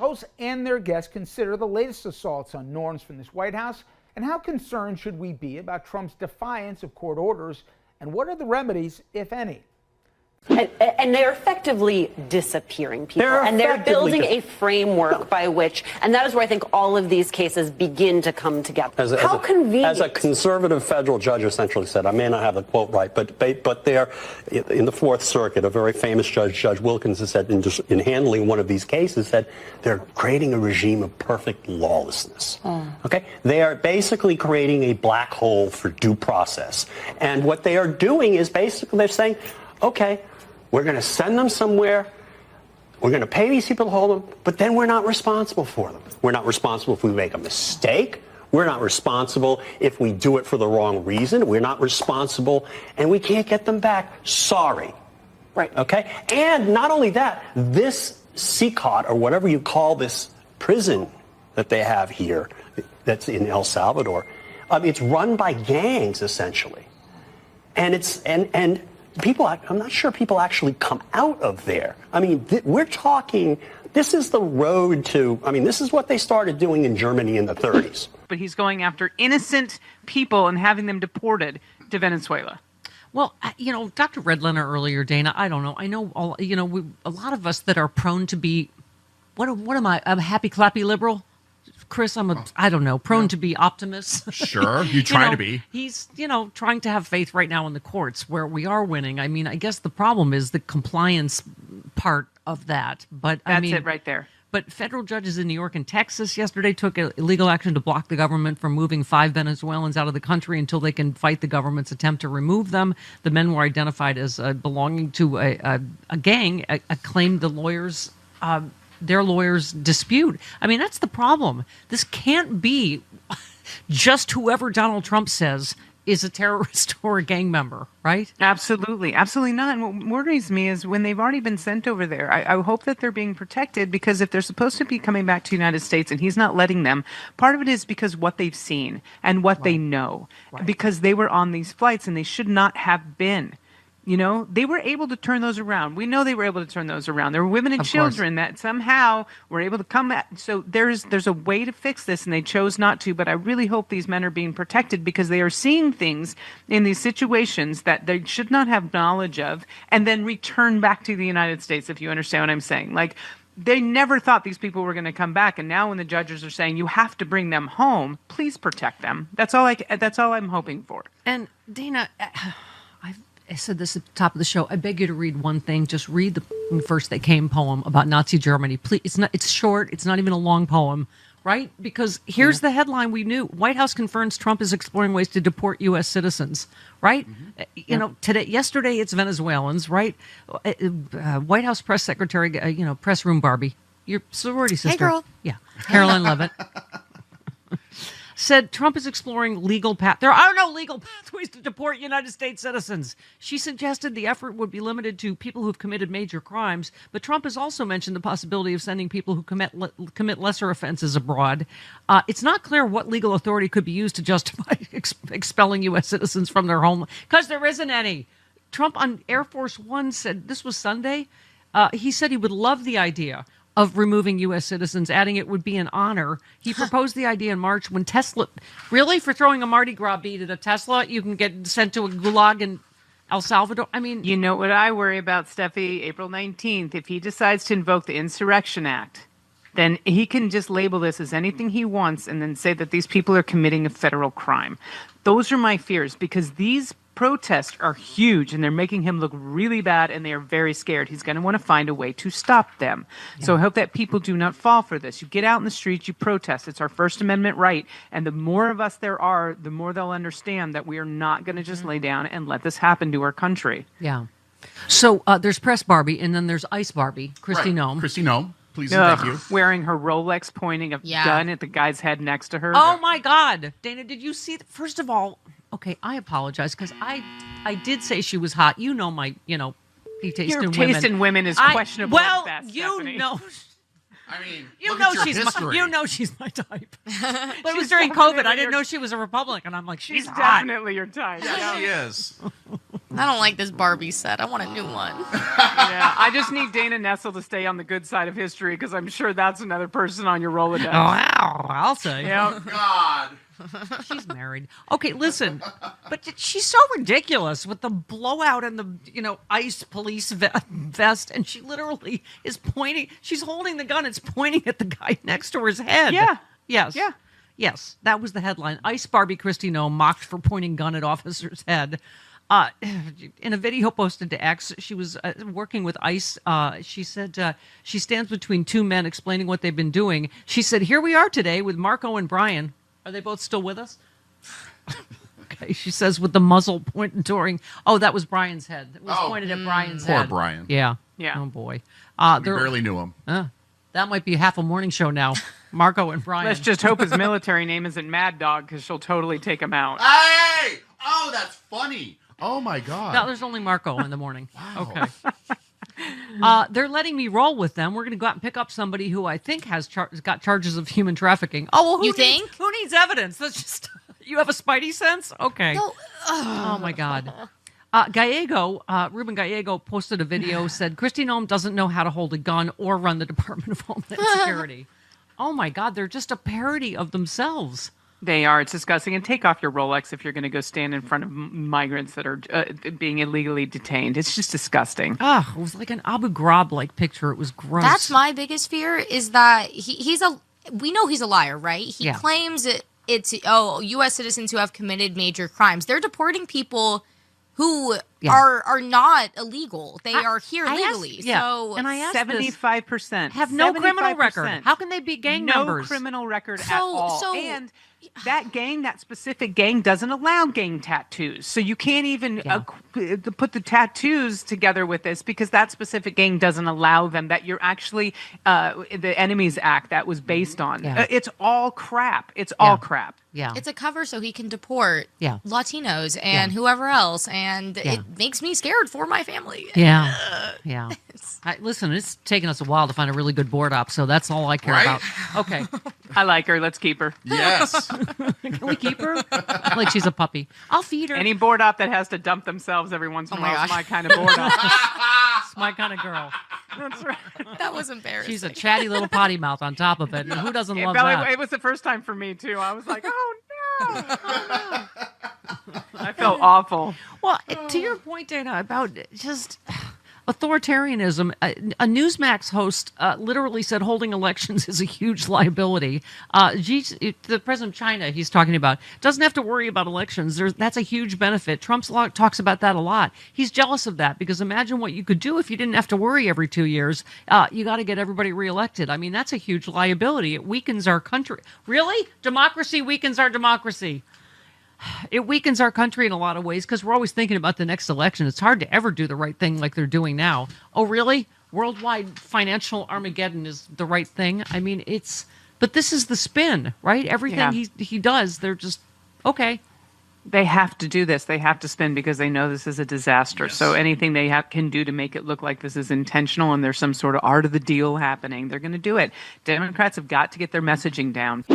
hosts and their guests consider the latest assaults on norms from this White House, and how concerned should we be about Trump's defiance of court orders, and what are the remedies, if any? And they're effectively disappearing people. They're building a framework by which, and that is where I think all of these cases begin to come together. How convenient. As a conservative federal judge essentially said, I may not have the quote right, but they're, in the Fourth Circuit, a very famous judge, Judge Wilkins, has said in handling one of these cases, said they're creating a regime of perfect lawlessness. Okay? They are basically creating a black hole for due process. And what they are doing is basically they're saying, okay, we're going to send them somewhere. We're going to pay these people to hold them, but then we're not responsible for them. We're not responsible if we make a mistake. We're not responsible if we do it for the wrong reason. We're not responsible, and we can't get them back. Sorry. Right. Okay? And not only that, this CCOT, or whatever you call this prison that they have here that's in El Salvador, it's run by gangs, essentially. And it's and people, I'm not sure people actually come out of there. I mean, we're talking, this is the road to, this is what they started doing in Germany in the 30s. But he's going after innocent people and having them deported to Venezuela. Well, Dr. Redlener earlier, Dana, I don't know. I know, a lot of us that are prone to be, what am I? I'm a happy, clappy liberal. Chris, I don't know, prone to be optimist. Sure, you try to be. He's, trying to have faith right now in the courts where we are winning. I mean, I guess the problem is the compliance part of that. But That's it right there. But federal judges in New York and Texas yesterday took illegal action to block the government from moving 5 Venezuelans out of the country until they can fight the government's attempt to remove them. The men were identified as belonging to a gang, claimed the lawyers their lawyers dispute. I mean, that's the problem. This can't be just whoever Donald Trump says is a terrorist or a gang member, right? Absolutely. Absolutely not. And what worries me is when they've already been sent over there, I hope that they're being protected, because if they're supposed to be coming back to the United States and he's not letting them, part of it is because what they've seen and what they know, because they were on these flights and they should not have been. They were able to turn those around. We know they were able to turn those around. There were women and children that somehow were able to come back. So there's a way to fix this, and they chose not to. But I really hope these men are being protected, because they are seeing things in these situations that they should not have knowledge of, and then return back to the United States, if you understand what I'm saying. Like, they never thought these people were going to come back, and now when the judges are saying you have to bring them home, please protect them. That's all I'm hoping for. And Dana, I said this at the top of the show. I beg you to read one thing. Just read the First They Came poem about Nazi Germany. Please, it's short. It's not even a long poem, right? Because here's the headline we knew. White House confirms Trump is exploring ways to deport U.S. citizens, right? Yesterday it's Venezuelans, right? White House press secretary, press room Barbie, your sorority sister. Hey, girl. Yeah, Caroline Levitt. Said Trump is exploring there are no legal pathways to deport United States citizens. She suggested the effort would be limited to people who've committed major crimes, but Trump has also mentioned the possibility of sending people who commit lesser offenses abroad. It's not clear what legal authority could be used to justify expelling U.S. citizens from their home, because there isn't any. Trump on Air Force One said, this was Sunday, he said he would love the idea of removing U.S. citizens, adding it would be an honor. He proposed the idea in March when Tesla, really, for throwing a Mardi Gras bead at a Tesla, you can get sent to a gulag in El Salvador? I mean... You know what I worry about, Steffi? April 19th, if he decides to invoke the Insurrection Act, then he can just label this as anything he wants and then say that these people are committing a federal crime. Those are my fears, because these protests are huge and they're making him look really bad, and they are very scared. He's going to want to find a way to stop them. Yeah. So I hope that people do not fall for this. You get out in the streets, you protest. It's our First Amendment right. And the more of us there are, the more they'll understand that we are not going to just lay down and let this happen to our country. Yeah. So there's Press Barbie, and then there's Ice Barbie, Kristi Noem. Kristi Noem. Please and thank you. Wearing her Rolex, pointing a gun at the guy's head next to her. Oh, my God. Dana, did you see? First of all, okay, I apologize, because I did say she was hot. You know my, taste in women. Your taste in women is questionable at best, Stephanie. You know she's my type. But it was during COVID. I didn't know she was a Republican. I'm like, she's definitely your type. Yeah, she is. I don't like this Barbie set. I want a new one. Yeah, I just need Dana Nessel to stay on the good side of history because I'm sure that's another person on your Rolodex. Oh, wow, I'll say. Yeah. God. She's married. Okay, listen, but she's so ridiculous with the blowout and the, ICE police vest, and she literally is pointing. She's holding the gun. It's pointing at the guy next to his head. Yeah. Yes. Yeah. Yes, that was the headline. ICE Barbie Christie Nome mocked for pointing gun at officer's head. In a video posted to X, she was working with ICE. She said she stands between two men explaining what they've been doing. She said, "Here we are today with Marco and Brian." Are they both still with us? Okay, she says with the muzzle pointing toward. Oh, that was Brian's head. It was pointed at Brian's head. Poor Brian. Yeah. Yeah. Oh boy. We barely knew him. That might be half a morning show now. Marco and Brian. Let's just hope his military name isn't Mad Dog because she'll totally take him out. Hey! Oh, that's funny. Oh, my God. No, there's only Marco in the morning. Wow. Okay. They're letting me roll with them. We're going to go out and pick up somebody who I think has got charges of human trafficking. Oh, well, You think? Who needs evidence? That's just you have a spidey sense. Okay. No, Oh my God. Ruben Gallego posted a video. Said Christy Nome doesn't know how to hold a gun or run the Department of Homeland Security. Oh my God, they're just a parody of themselves. They are. It's disgusting. And take off your Rolex if you're going to go stand in front of migrants that are being illegally detained. It's just disgusting. It was like an Abu Ghraib-like picture. It was gross. that's my biggest fear is that we know he's a liar, right? He Yeah. claims it's U.S. citizens who have committed major crimes. They're deporting people who are not illegal. They are here legally. So and I asked 75% have no criminal record. How can they be gang members? No criminal record at all. And that specific gang doesn't allow gang tattoos. So you can't even put the tattoos together with this because that specific gang doesn't allow them. That you're actually the Enemies Act that was based on. Yeah. It's all crap. It's all crap. Yeah. it's a cover so he can deport Yeah. Latinos and whoever else, and it makes me scared for my family. Yeah. Yeah. Listen, it's taken us a while to find a really good board op, so that's all I care Right? about. Okay. I like her. Let's keep her. Yes. Can we keep her? Like she's a puppy. I'll feed her. Any board op that has to dump themselves every once in a my while is gosh. my kind of board op. It's my kind of girl. That's right. That was embarrassing. She's a chatty little potty mouth on top of it. And who doesn't love that? It was the first time for me too. I was like, oh no. I felt awful. Well, to your point, Dana, about just authoritarianism, a Newsmax host literally said holding elections is a huge liability. The president of China he's talking about doesn't have to worry about elections. That's a huge benefit. Trump talks about that a lot. He's jealous of that because imagine what you could do if you didn't have to worry every 2 years. You got to get everybody reelected. I mean, that's a huge liability. It weakens our country. Really? Democracy weakens our democracy. It weakens our country in a lot of ways because we're always thinking about the next election. It's hard to ever do the right thing like they're doing now. Oh, really? Worldwide financial Armageddon is the right thing? I mean, but this is the spin, right? Everything he does, they're just, okay. They have to do this. They have to spin because they know this is a disaster. Yes. So anything they can do to make it look like this is intentional and there's some sort of art of the deal happening, they're going to do it. Democrats have got to get their messaging down.